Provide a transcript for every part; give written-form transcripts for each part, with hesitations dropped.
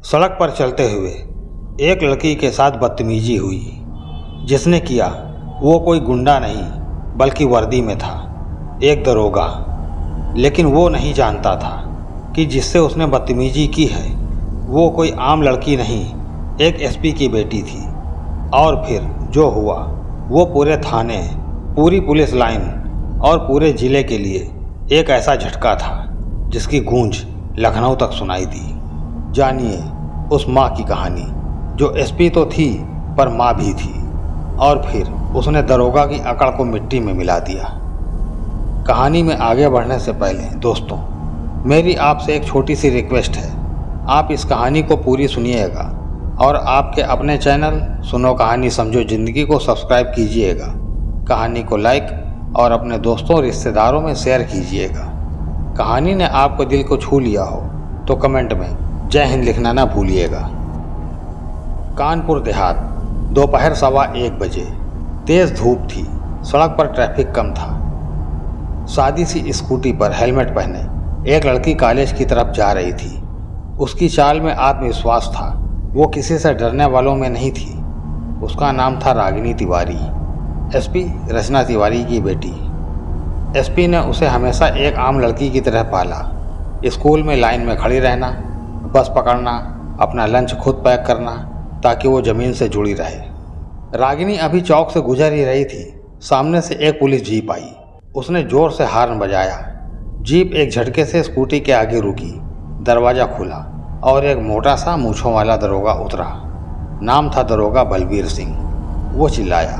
सड़क पर चलते हुए एक लड़की के साथ बदतमीजी हुई। जिसने किया वो कोई गुंडा नहीं बल्कि वर्दी में था, एक दरोगा। लेकिन वो नहीं जानता था कि जिससे उसने बदतमीजी की है वो कोई आम लड़की नहीं, एक एसपी की बेटी थी। और फिर जो हुआ वो पूरे थाने, पूरी पुलिस लाइन और पूरे ज़िले के लिए एक ऐसा झटका था जिसकी गूंज लखनऊ तक सुनाई दी। जानिए उस माँ की कहानी, जो एसपी तो थी पर माँ भी थी। और फिर उसने दरोगा की अकड़ को मिट्टी में मिला दिया। कहानी में आगे बढ़ने से पहले दोस्तों, मेरी आपसे एक छोटी सी रिक्वेस्ट है। आप इस कहानी को पूरी सुनिएगा और आपके अपने चैनल सुनो कहानी समझो ज़िंदगी को सब्सक्राइब कीजिएगा। कहानी को लाइक और अपने दोस्तों रिश्तेदारों में शेयर कीजिएगा। कहानी ने आपको दिल को छू लिया हो तो कमेंट में जय हिंद लिखना ना भूलिएगा। कानपुर देहात, दोपहर 1:15 बजे। तेज़ धूप थी, सड़क पर ट्रैफिक कम था। सादी सी स्कूटी पर हेलमेट पहने एक लड़की कॉलेज की तरफ जा रही थी। उसकी चाल में आत्मविश्वास था, वो किसी से डरने वालों में नहीं थी। उसका नाम था रागिनी तिवारी, एसपी रचना तिवारी की बेटी। एसपी ने उसे हमेशा एक आम लड़की की तरह पाला। स्कूल में लाइन में खड़ी रहना, बस पकड़ना, अपना लंच खुद पैक करना ताकि वो ज़मीन से जुड़ी रहे। रागिनी अभी चौक से गुजर ही रही थी, सामने से एक पुलिस जीप आई। उसने ज़ोर से हॉर्न बजाया। जीप एक झटके से स्कूटी के आगे रुकी। दरवाज़ा खुला और एक मोटा सा मूँछों वाला दरोगा उतरा। नाम था दरोगा बलवीर सिंह। वो चिल्लाया,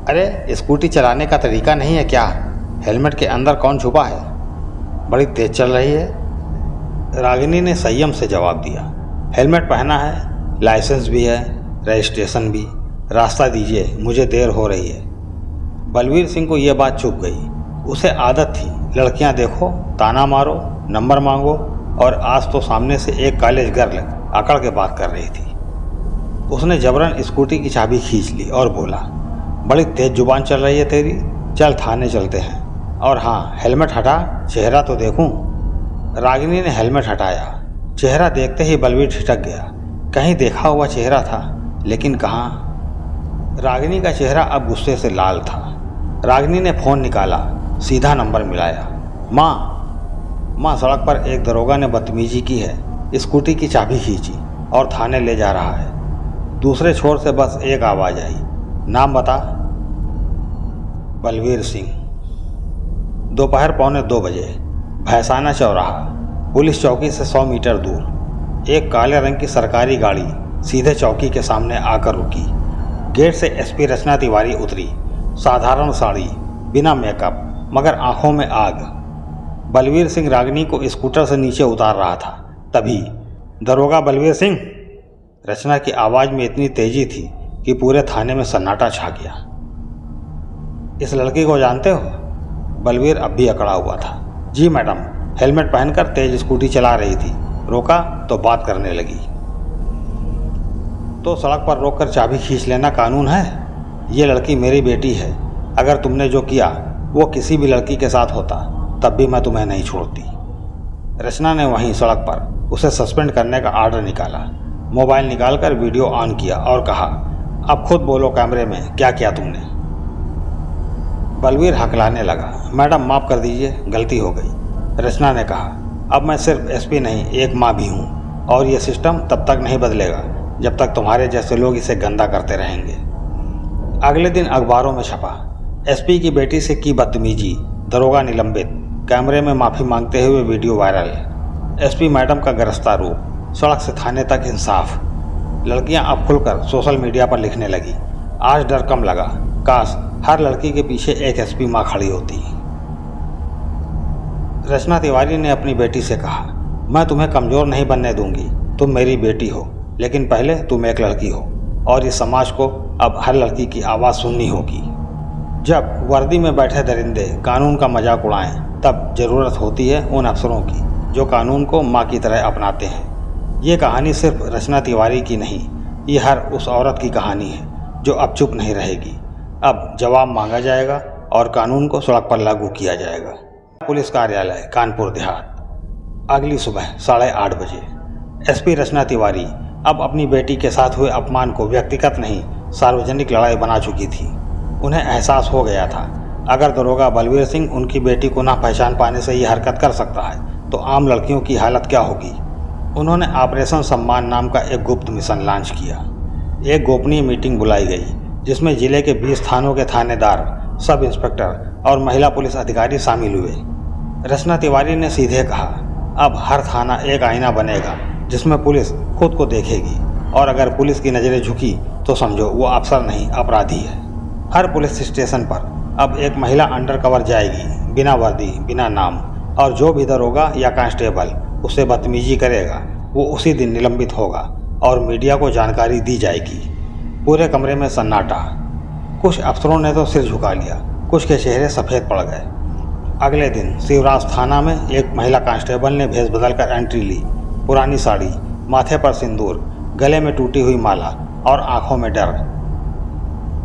अरे स्कूटी चलाने का तरीका नहीं है क्या? हेलमेट के अंदर कौन छुपा है? बड़ी तेज़ चल रही है। रागिनी ने संयम से जवाब दिया, हेलमेट पहना है, लाइसेंस भी है, रजिस्ट्रेशन भी। रास्ता दीजिए, मुझे देर हो रही है। बलवीर सिंह को यह बात चुभ गई। उसे आदत थी, लड़कियां देखो, ताना मारो, नंबर मांगो, और आज तो सामने से एक कॉलेज गर्ल अकड़ के बात कर रही थी। उसने जबरन स्कूटी की चाबी खींच ली और बोला, बड़ी तेज जुबान चल रही है तेरी, चल थाने चलते हैं। और हाँ, हेलमेट हटा, चेहरा तो देखूं। रागिनी ने हेलमेट हटाया। चेहरा देखते ही बलवीर ठिठक गया। कहीं देखा हुआ चेहरा था, लेकिन कहाँ। रागिनी का चेहरा अब गुस्से से लाल था। रागिनी ने फ़ोन निकाला, सीधा नंबर मिलाया। माँ, सड़क पर एक दरोगा ने बदतमीजी की है, स्कूटी की चाबी खींची और थाने ले जा रहा है। दूसरे छोर से बस एक आवाज़ आई, नाम बता। बलवीर सिंह। दोपहर 1:45 बजे। भैसाना चौराहा, पुलिस चौकी से 100 मीटर दूर एक काले रंग की सरकारी गाड़ी सीधे चौकी के सामने आकर रुकी। गेट से एसपी रचना तिवारी उतरी। साधारण साड़ी, बिना मेकअप, मगर आंखों में आग। बलवीर सिंह रागिनी को स्कूटर से नीचे उतार रहा था। तभी, दरोगा बलवीर सिंह। रचना की आवाज़ में इतनी तेजी थी कि पूरे थाने में सन्नाटा छा गया। इस लड़की को जानते हो? बलवीर अब भी अकड़ा हुआ था। जी मैडम, हेलमेट पहनकर तेज स्कूटी चला रही थी, रोका तो बात करने लगी। तो सड़क पर रोककर चाबी खींच लेना कानून है? ये लड़की मेरी बेटी है। अगर तुमने जो किया वो किसी भी लड़की के साथ होता तब भी मैं तुम्हें नहीं छोड़ती। रचना ने वहीं सड़क पर उसे सस्पेंड करने का आर्डर निकाला। मोबाइल निकालकर वीडियो ऑन किया और कहा, अब खुद बोलो कैमरे में, क्या किया तुमने? बलवीर हकलाने लगा, मैडम माफ़ कर दीजिए, गलती हो गई। रचना ने कहा, अब मैं सिर्फ एसपी नहीं, एक माँ भी हूँ, और ये सिस्टम तब तक नहीं बदलेगा जब तक तुम्हारे जैसे लोग इसे गंदा करते रहेंगे। अगले दिन अखबारों में छपा, एसपी की बेटी से की बदतमीजी, दरोगा निलंबित, कैमरे में माफ़ी मांगते हुए वीडियो वायरल। एसपी मैडम का गिरफ्तार रूप, सड़क से थाने तक इंसाफ। लड़कियां अब खुलकर सोशल मीडिया पर लिखने लगी, आज डर कम लगा, काश हर लड़की के पीछे एक एसपी माँ खड़ी होती। रचना तिवारी ने अपनी बेटी से कहा, मैं तुम्हें कमज़ोर नहीं बनने दूंगी, तुम मेरी बेटी हो, लेकिन पहले तुम एक लड़की हो और इस समाज को अब हर लड़की की आवाज़ सुननी होगी। जब वर्दी में बैठे दरिंदे कानून का मजाक उड़ाएं, तब ज़रूरत होती है उन अफसरों की जो कानून को माँ की तरह अपनाते हैं। ये कहानी सिर्फ रचना तिवारी की नहीं, ये हर उस औरत की कहानी है जो अब चुप नहीं रहेगी। अब जवाब मांगा जाएगा और कानून को सड़क पर लागू किया जाएगा। पुलिस कार्यालय, कानपुर देहात। अगली सुबह 8:30 बजे। एसपी रचना तिवारी अब अपनी बेटी के साथ हुए अपमान को व्यक्तिगत नहीं सार्वजनिक लड़ाई बना चुकी थी। उन्हें एहसास हो गया था, अगर दरोगा बलवीर सिंह उनकी बेटी को ना पहचान पाने से ये हरकत कर सकता है तो आम लड़कियों की हालत क्या होगी। उन्होंने ऑपरेशन सम्मान नाम का एक गुप्त मिशन लॉन्च किया। एक गोपनीय मीटिंग बुलाई गई जिसमें जिले के 20 थानों के थानेदार, सब इंस्पेक्टर और महिला पुलिस अधिकारी शामिल हुए। रचना तिवारी ने सीधे कहा, अब हर थाना एक आईना बनेगा जिसमें पुलिस खुद को देखेगी, और अगर पुलिस की नज़रें झुकी तो समझो वो अफसर नहीं अपराधी है। हर पुलिस स्टेशन पर अब एक महिला अंडर कवर जाएगी, बिना वर्दी, बिना नाम, और जो भी दरोगा या कांस्टेबल उससे बदतमीजी करेगा वो उसी दिन निलंबित होगा और मीडिया को जानकारी दी जाएगी। पूरे कमरे में सन्नाटा। कुछ अफसरों ने तो सिर झुका लिया, कुछ के चेहरे सफ़ेद पड़ गए। अगले दिन शिवराज थाना में एक महिला कांस्टेबल ने भेष बदलकर एंट्री ली। पुरानी साड़ी, माथे पर सिंदूर, गले में टूटी हुई माला और आंखों में डर।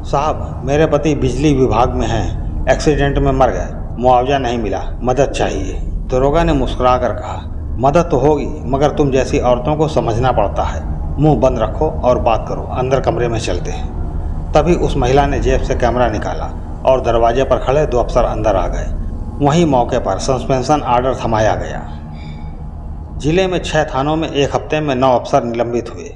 साहब, मेरे पति बिजली विभाग में हैं, एक्सीडेंट में मर गए, मुआवजा नहीं मिला, मदद चाहिए। दरोगा ने मुस्कुरा कर कहा, मदद तो होगी मगर तुम जैसी औरतों को समझना पड़ता है। मुंह बंद रखो और बात करो, अंदर कमरे में चलते हैं। तभी उस महिला ने जेब से कैमरा निकाला और दरवाजे पर खड़े 2 अफसर अंदर आ गए। वहीं मौके पर सस्पेंशन आर्डर थमाया गया। जिले में 6 थानों में एक हफ्ते में 9 अफसर निलंबित हुए।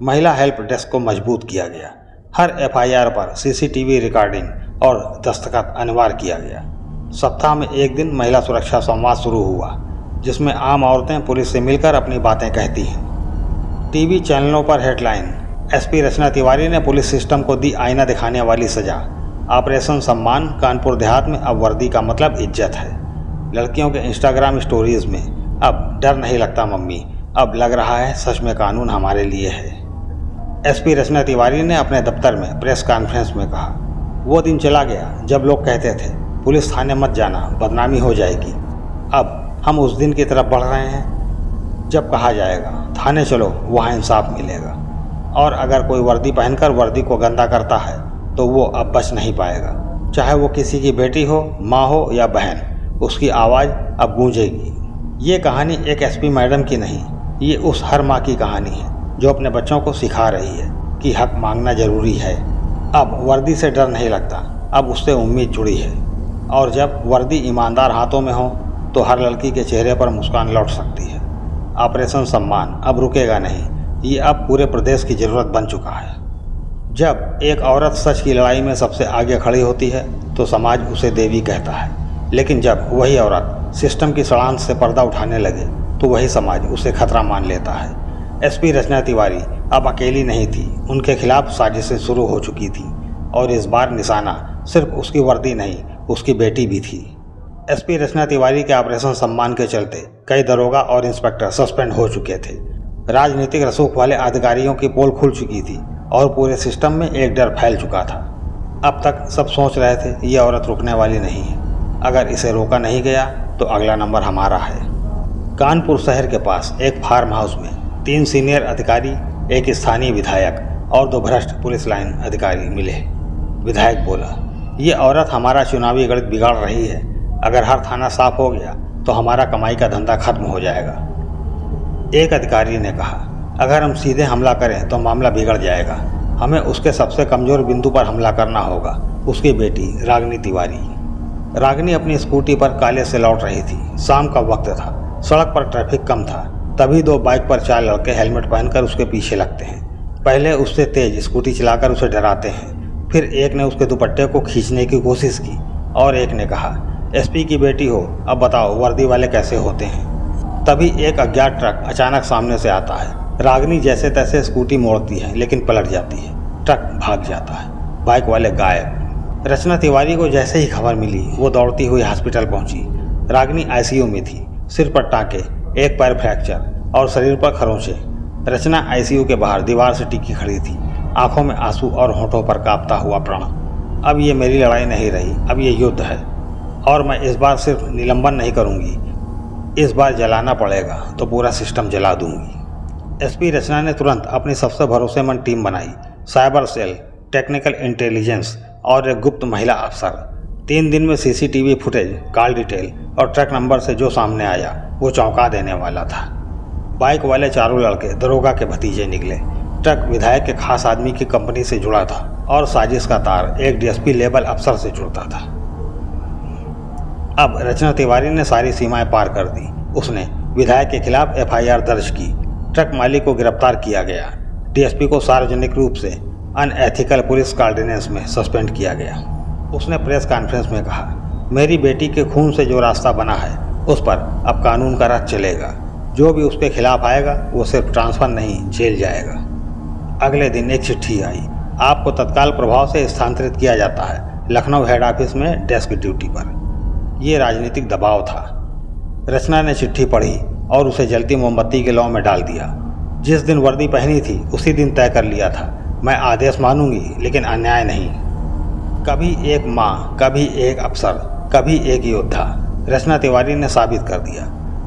महिला हेल्प डेस्क को मजबूत किया गया। हर एफआईआर पर सीसीटीवी रिकॉर्डिंग और दस्तखत अनिवार्य किया गया। सप्ताह में एक दिन महिला सुरक्षा संवाद शुरू हुआ जिसमें आम औरतें पुलिस से मिलकर अपनी बातें कहती हैं। टीवी चैनलों पर हेडलाइन, एसपी रचना तिवारी ने पुलिस सिस्टम को दी आईना दिखाने वाली सजा। ऑपरेशन सम्मान, कानपुर देहात में अब वर्दी का मतलब इज्जत है। लड़कियों के इंस्टाग्राम स्टोरीज में, अब डर नहीं लगता मम्मी, अब लग रहा है सच में कानून हमारे लिए है। एसपी रचना तिवारी ने अपने दफ्तर में प्रेस कॉन्फ्रेंस में कहा, वो दिन चला गया जब लोग कहते थे पुलिस थाने मत जाना, बदनामी हो जाएगी। अब हम उस दिन की तरफ बढ़ रहे हैं जब कहा जाएगा थाने चलो, वहाँ इंसाफ मिलेगा। और अगर कोई वर्दी पहनकर वर्दी को गंदा करता है तो वो अब बच नहीं पाएगा। चाहे वो किसी की बेटी हो, माँ हो या बहन, उसकी आवाज़ अब गूंजेगी। ये कहानी एक एसपी मैडम की नहीं, ये उस हर माँ की कहानी है जो अपने बच्चों को सिखा रही है कि हक मांगना जरूरी है। अब वर्दी से डर नहीं लगता, अब उससे उम्मीद जुड़ी है। और जब वर्दी ईमानदार हाथों में हो तो हर लड़की के चेहरे पर मुस्कान लौट सकती है। ऑपरेशन सम्मान अब रुकेगा नहीं, ये अब पूरे प्रदेश की ज़रूरत बन चुका है। जब एक औरत सच की लड़ाई में सबसे आगे खड़ी होती है तो समाज उसे देवी कहता है, लेकिन जब वही औरत सिस्टम की सड़ांध से पर्दा उठाने लगे तो वही समाज उसे खतरा मान लेता है। एसपी रचना तिवारी अब अकेली नहीं थी, उनके खिलाफ साजिशें शुरू हो चुकी थी और इस बार निशाना सिर्फ उसकी वर्दी नहीं, उसकी बेटी भी थी। एसपी रचना तिवारी के ऑपरेशन सम्मान के चलते कई दरोगा और इंस्पेक्टर सस्पेंड हो चुके थे। राजनीतिक रसूख वाले अधिकारियों की पोल खुल चुकी थी और पूरे सिस्टम में एक डर फैल चुका था। अब तक सब सोच रहे थे ये औरत रुकने वाली नहीं है, अगर इसे रोका नहीं गया तो अगला नंबर हमारा है। कानपुर शहर के पास एक फार्म हाउस में 3 सीनियर अधिकारी, एक स्थानीय विधायक और 2 भ्रष्ट पुलिस लाइन अधिकारी मिले। विधायक बोला, ये औरत हमारा चुनावी गणित बिगाड़ रही है, अगर हर थाना साफ हो गया तो हमारा कमाई का धंधा खत्म हो जाएगा। एक अधिकारी ने कहा, अगर हम सीधे हमला करें तो मामला बिगड़ जाएगा, हमें उसके सबसे कमज़ोर बिंदु पर हमला करना होगा, उसकी बेटी रागिनी तिवारी। रागिनी अपनी स्कूटी पर काले से लौट रही थी। शाम का वक्त था, सड़क पर ट्रैफिक कम था, तभी 2 बाइक पर 4 लड़के हेलमेट पहनकर उसके पीछे लगते हैं। पहले उससे तेज स्कूटी चलाकर उसे डराते हैं, फिर एक ने उसके दुपट्टे को खींचने की कोशिश की और एक ने कहा, एसपी की बेटी हो, अब बताओ वर्दी वाले कैसे होते हैं। तभी एक अज्ञात ट्रक अचानक सामने से आता है। रागिनी जैसे तैसे स्कूटी मोड़ती है लेकिन पलट जाती है, ट्रक भाग जाता है, बाइक वाले गायब। रचना तिवारी को जैसे ही खबर मिली वो दौड़ती हुई हॉस्पिटल पहुंची। रागिनी आईसीयू में थी, सिर पर टाँके, एक पैर फ्रैक्चर और शरीर पर खरोंचे। रचना आईसीयू के बाहर दीवार से टिकी खड़ी थी, आंखों में आंसू और होठों पर कांपता हुआ प्राण। अब ये मेरी लड़ाई नहीं रही, अब ये युद्ध है और मैं इस बार सिर्फ निलंबन नहीं करूंगी, इस बार जलाना पड़ेगा तो पूरा सिस्टम जला दूंगी। एसपी रचना ने तुरंत अपनी सबसे भरोसेमंद टीम बनाई, साइबर सेल, टेक्निकल इंटेलिजेंस और एक गुप्त महिला अफसर। 3 दिन में सीसीटीवी फुटेज, कॉल डिटेल और ट्रक नंबर से जो सामने आया वो चौंका देने वाला था। बाइक वाले चारों लड़के दरोगा के भतीजे निकले। ट्रक विधायक के खास आदमी की कंपनी से जुड़ा था और साजिश का तार एक डीएसपी लेवल अफसर से जुड़ता था। अब रचना तिवारी ने सारी सीमाएं पार कर दी। उसने विधायक के खिलाफ एफआईआर दर्ज की। ट्रक मालिक को गिरफ्तार किया गया। डीएसपी को सार्वजनिक रूप से अनएथिकल पुलिस ऑर्डिनेंस में सस्पेंड किया गया। उसने प्रेस कॉन्फ्रेंस में कहा, मेरी बेटी के खून से जो रास्ता बना है उस पर अब कानून का राज चलेगा। जो भी उसके खिलाफ आएगा वो सिर्फ ट्रांसफर नहीं, जेल जाएगा। अगले दिन एक चिट्ठी आई, आपको तत्काल प्रभाव से स्थानांतरित किया जाता है लखनऊ हेड ऑफिस में डेस्क ड्यूटी पर। यह राजनीतिक दबाव था। रचना ने चिट्ठी पढ़ी और उसे जलती मोमबत्ती के लौ में डाल दिया। जिस दिन वर्दी पहनी थी उसी दिन तय कर लिया था, मैं आदेश मानूंगी लेकिन अन्याय नहीं। कभी एक माँ, कभी एक अफसर, कभी एक योद्धा। रचना तिवारी ने साबित कर दिया,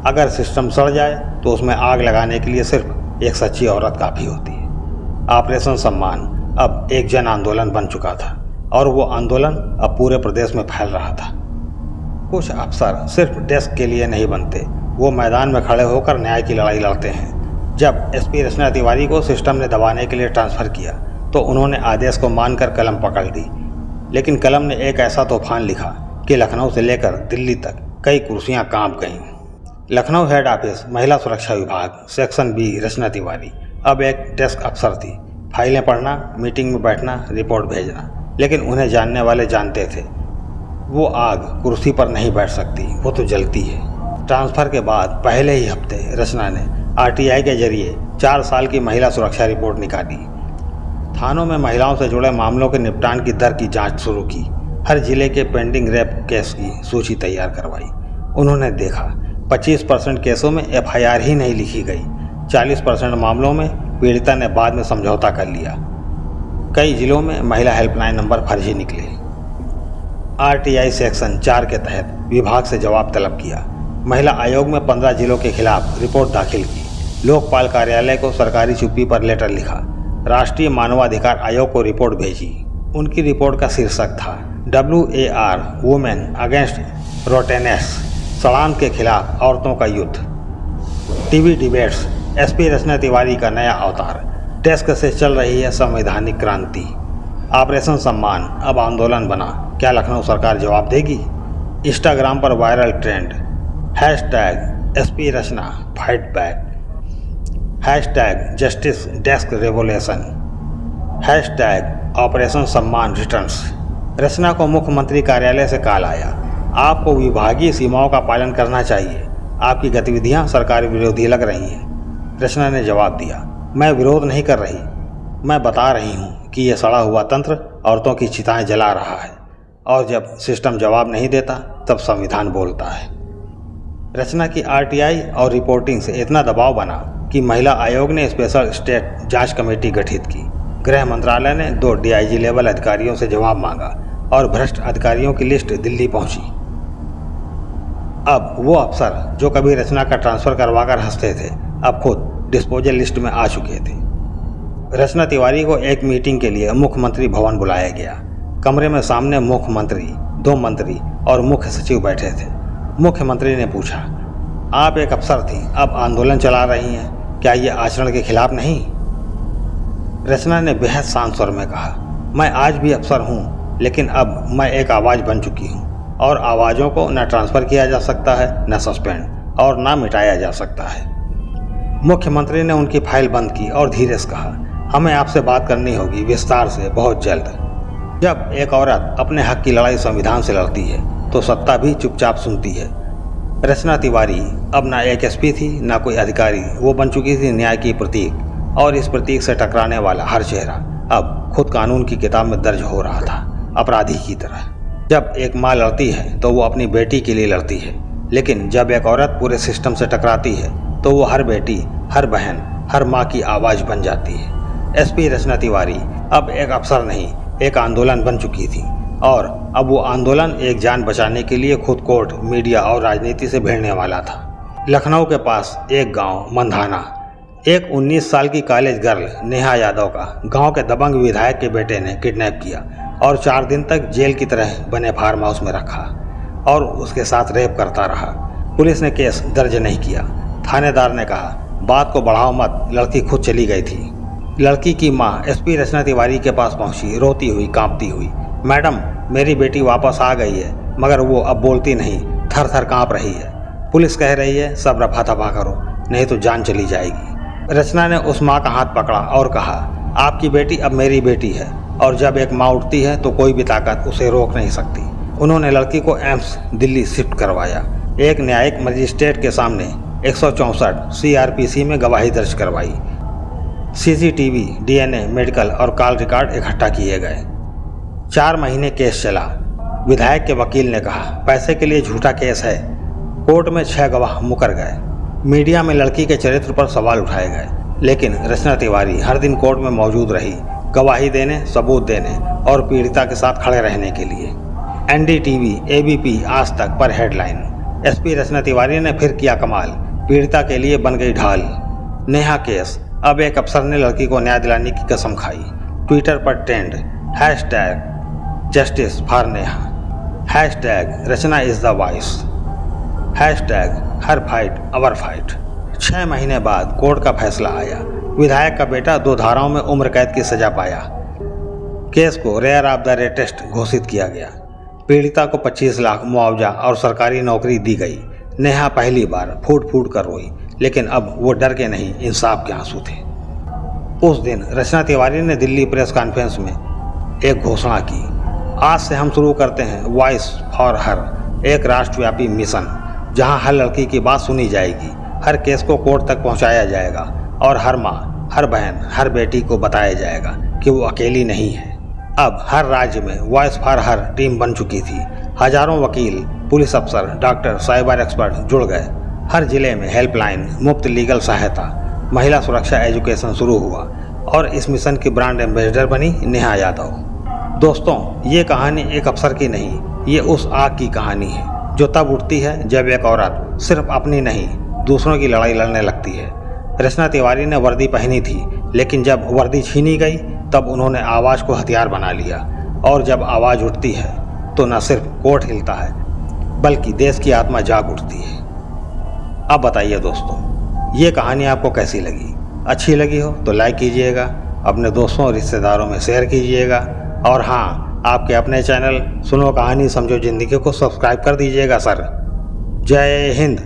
अगर सिस्टम सड़ जाए तो उसमें आग लगाने के लिए सिर्फ एक सच्ची औरत काफ़ी होती है। ऑपरेशन सम्मान अब एक जन आंदोलन बन चुका था और वो आंदोलन अब पूरे प्रदेश में फैल रहा था। कुछ अफसर सिर्फ डेस्क के लिए नहीं बनते, वो मैदान में खड़े होकर न्याय की लड़ाई लड़ते हैं। जब एसपी रचना तिवारी को सिस्टम ने दबाने के लिए ट्रांसफ़र किया तो उन्होंने आदेश को मानकर कलम पकड़ ली, लेकिन कलम ने एक ऐसा तूफान लिखा कि लखनऊ से लेकर दिल्ली तक कई कुर्सियां कांप गईं। लखनऊ हेड ऑफिस महिला सुरक्षा विभाग सेक्शन बी रचना तिवारी अब एक डेस्क अफसर थी। फाइलें पढ़ना, मीटिंग में बैठना, रिपोर्ट भेजना। लेकिन उन्हें जानने वाले जानते थे वो आग कुर्सी पर नहीं बैठ सकती, वो तो जलती है। ट्रांसफ़र के बाद पहले ही हफ्ते रचना ने आरटीआई के जरिए 4 साल की महिला सुरक्षा रिपोर्ट निकाली। थानों में महिलाओं से जुड़े मामलों के निपटान की दर की जांच शुरू की। हर जिले के पेंडिंग रेप केस की सूची तैयार करवाई। उन्होंने देखा 25% केसों में एफआईआर ही नहीं लिखी गई। 40% मामलों में पीड़िता ने बाद में समझौता कर लिया। कई जिलों में महिला हेल्पलाइन नंबर फर्जी निकले। आरटीआई सेक्शन 4 के तहत विभाग से जवाब तलब किया। महिला आयोग में 15 जिलों के खिलाफ रिपोर्ट दाखिल की। लोकपाल कार्यालय को सरकारी चुप्पी पर लेटर लिखा। राष्ट्रीय मानवाधिकार आयोग को रिपोर्ट भेजी। उनकी रिपोर्ट का शीर्षक था WAR वुमेन अगेंस्ट रोटेनेस, सड़ांत के खिलाफ औरतों का युद्ध। टीवी डिबेट्स, एसपी रचना तिवारी का नया अवतार, डेस्क से चल रही है संवैधानिक क्रांति। ऑपरेशन सम्मान अब आंदोलन बना, क्या लखनऊ सरकार जवाब देगी? इंस्टाग्राम पर viral trend, #SP Rachna fight back, #justice desk revolution, operation Samman returns. Rachna को मुख्यमंत्री कार्यालय से कॉल आया, आपको विभागीय सीमाओं का पालन करना चाहिए, आपकी गतिविधियां सरकार विरोधी लग रही हैं। रचना ने जवाब दिया, मैं विरोध नहीं कर रही, मैं बता रही हूं कि यह सड़ा हुआ तंत्र औरतों की चिताएं जला रहा है और जब सिस्टम जवाब नहीं देता तब संविधान बोलता है। रचना की आरटीआई और रिपोर्टिंग से इतना दबाव बना कि महिला आयोग ने स्पेशल स्टेट जांच कमेटी गठित की। गृह मंत्रालय ने 2 DIG लेवल अधिकारियों से जवाब मांगा और भ्रष्ट अधिकारियों की लिस्ट दिल्ली पहुंची। अब वो अफसर जो कभी रचना का ट्रांसफ़र करवाकर हंसते थे अब खुद डिस्पोजल लिस्ट में आ चुके थे। रचना तिवारी को एक मीटिंग के लिए मुख्यमंत्री भवन बुलाया गया। कमरे में सामने मुख्यमंत्री, 2 मंत्री और मुख्य सचिव बैठे थे। मुख्यमंत्री ने पूछा, आप एक अफसर थी, अब आंदोलन चला रही हैं, क्या ये आचरण के खिलाफ नहीं? रचना ने बेहद शांत स्वर में कहा, मैं आज भी अफसर हूँ, लेकिन अब मैं एक आवाज़ बन चुकी हूँ और आवाज़ों को न ट्रांसफ़र किया जा सकता है, न सस्पेंड और न मिटाया जा सकता है। मुख्यमंत्री ने उनकी फाइल बंद की और धीरे से कहा, हमें आपसे बात करनी होगी विस्तार से, बहुत जल्द। जब एक औरत अपने हक की लड़ाई संविधान से लड़ती है तो सत्ता भी चुपचाप सुनती है। रचना तिवारी अब ना एक एसपी थी ना कोई अधिकारी, वो बन चुकी थी न्याय की प्रतीक, और इस प्रतीक से टकराने वाला हर चेहरा अब खुद कानून की किताब में दर्ज हो रहा था, अपराधी की तरह। जब एक माँ लड़ती है तो वो अपनी बेटी के लिए लड़ती है, लेकिन जब एक औरत पूरे सिस्टम से टकराती है तो वो हर बेटी, हर बहन, हर माँ की आवाज़ बन जाती है। एसपी रचना तिवारी अब एक अफसर नहीं, एक आंदोलन बन चुकी थी और अब वो आंदोलन एक जान बचाने के लिए खुद कोर्ट, मीडिया और राजनीति से भिड़ने वाला था। लखनऊ के पास एक गांव मंधाना, एक 19 साल की कॉलेज गर्ल नेहा यादव का गांव के दबंग विधायक के बेटे ने किडनैप किया और 4 दिन तक जेल की तरह बने फार्म हाउस में रखा और उसके साथ रेप करता रहा। पुलिस ने केस दर्ज नहीं किया। थानेदार ने कहा, बात को बढ़ाओ मत, लड़की खुद चली गई थी। लड़की की माँ एसपी रचना तिवारी के पास पहुंची, रोती हुई, कांपती हुई। मैडम, मेरी बेटी वापस आ गई है, मगर वो अब बोलती नहीं, थर थर कांप रही है। पुलिस कह रही है सब रफा दफा करो, नहीं तो जान चली जाएगी। रचना ने उस माँ का हाथ पकड़ा और कहा, आपकी बेटी अब मेरी बेटी है, और जब एक माँ उठती है तो कोई भी ताकत उसे रोक नहीं सकती। उन्होंने लड़की को एम्स दिल्ली शिफ्ट करवाया। एक न्यायिक मजिस्ट्रेट के सामने 164 CRPC में गवाही दर्ज करवाई। CCTV, DNA, मेडिकल और कॉल रिकॉर्ड इकट्ठा किए गए। 4 महीने केस चला। विधायक के वकील ने कहा, पैसे के लिए झूठा केस है। कोर्ट में 6 गवाह मुकर गए। मीडिया में लड़की के चरित्र पर सवाल उठाए गए, लेकिन रचना तिवारी हर दिन कोर्ट में मौजूद रही, गवाही देने, सबूत देने और पीड़िता के साथ खड़े रहने के लिए। NDTV, ABP, आज तक पर हेडलाइन, SP रचना तिवारी ने फिर किया कमाल, पीड़िता के लिए बन गई ढाल। नेहा केस, अब एक अफसर ने लड़की को न्याय दिलाने की कसम खाई। ट्विटर पर trend, #justice for Neha, #Rachna is the voice, #her fight our fight. 6 महीने बाद कोर्ट का फैसला आया। विधायक का बेटा 2 धाराओं में उम्र कैद की सजा पाया। केस को रेयर ऑफ द रेटेस्ट घोषित किया गया। पीड़िता को 25 लाख मुआवजा और सरकारी नौकरी दी गई। नेहा पहली बार फूट फूट कर रोई, लेकिन अब वो डर के नहीं, इंसाफ के आंसू थे। उस दिन रचना तिवारी ने दिल्ली प्रेस कॉन्फ्रेंस में एक घोषणा की, आज से हम शुरू करते हैं वॉइस फॉर हर, एक राष्ट्रव्यापी मिशन, जहां हर लड़की की बात सुनी जाएगी, हर केस को कोर्ट तक पहुंचाया जाएगा और हर माँ, हर बहन, हर बेटी को बताया जाएगा कि वो अकेली नहीं है। अब हर राज्य में वॉइस फॉर हर टीम बन चुकी थी। हजारों वकील, पुलिस अफसर, डॉक्टर, साइबर एक्सपर्ट जुड़ गए। हर जिले में हेल्पलाइन, मुफ्त लीगल सहायता, महिला सुरक्षा एजुकेशन शुरू हुआ और इस मिशन की ब्रांड एम्बेसडर बनी नेहा यादव। दोस्तों, ये कहानी एक अफसर की नहीं, ये उस आग की कहानी है जो तब उठती है जब एक औरत सिर्फ अपनी नहीं, दूसरों की लड़ाई लड़ने लगती है। रचना तिवारी ने वर्दी पहनी थी, लेकिन जब वर्दी छीनी गई तब उन्होंने आवाज़ को हथियार बना लिया, और जब आवाज़ उठती है तो न सिर्फ कोर्ट हिलता है, बल्कि देश की आत्मा जाग उठती है। अब बताइए दोस्तों, ये कहानी आपको कैसी लगी? अच्छी लगी हो तो लाइक कीजिएगा, अपने दोस्तों और रिश्तेदारों में शेयर कीजिएगा, और हाँ, आपके अपने चैनल सुनो कहानी समझो ज़िंदगी को सब्सक्राइब कर दीजिएगा सर। जय हिंद।